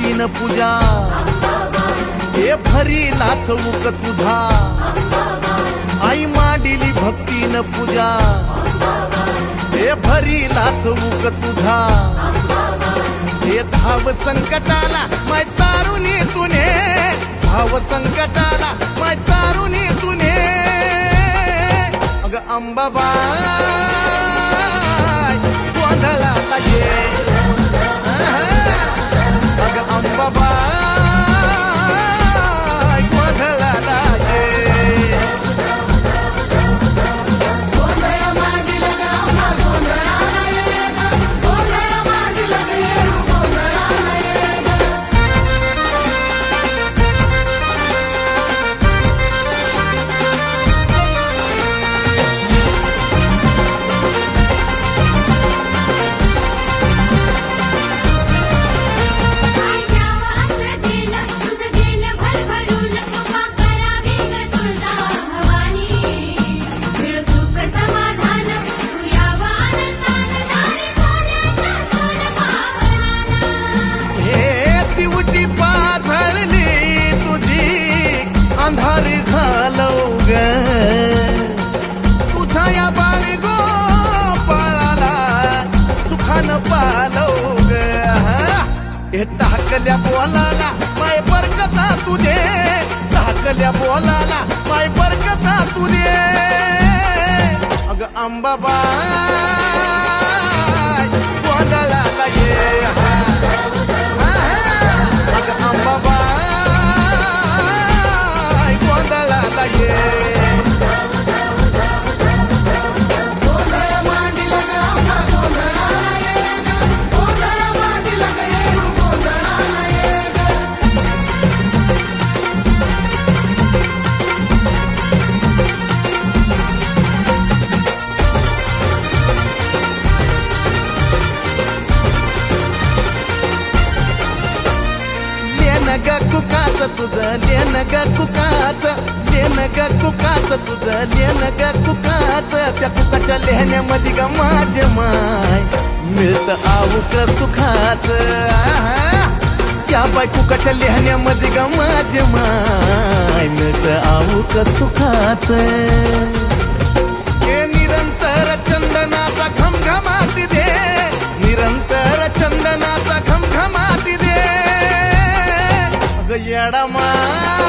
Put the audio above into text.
भक्तीनं पूजा हे भरीला चौक तुझा आई मांडिली भक्तीनं पूजा हे भरीला चौक तुझा हे धाव संकटाला माय तारुणी तुने धाव संकटाला माय तारुणी तुने अग अंबाबाई गोंधळाला ये अग अंबाबाई गोंधळाला ये अंधार घालव ग तुझा या बाळी गोपाळाला सुखानं पालव ग हे टाकल्या बोलाला माय बरकता तुझे टाकल्या बोलाला माय बरकता तुझे अग अंबाबाई गोंधळाला ये अग अंबाबाई ग कुकाच तुझं लेन ग कुकाच लेन ग कुकाच तुझं लेन ग कुकाच त्या कुकाच्या लेहण्यामध्ये ग माझे माय मिळत आऊक सुखाच त्या बाय कुकाच्या लेहण्यामध्ये ग माझे माय मिळत आऊक सुखाच हे निरंतर चंदनाचा घमघमाट दे निरंतर चंदनाचा घमघमाट दे येडा मा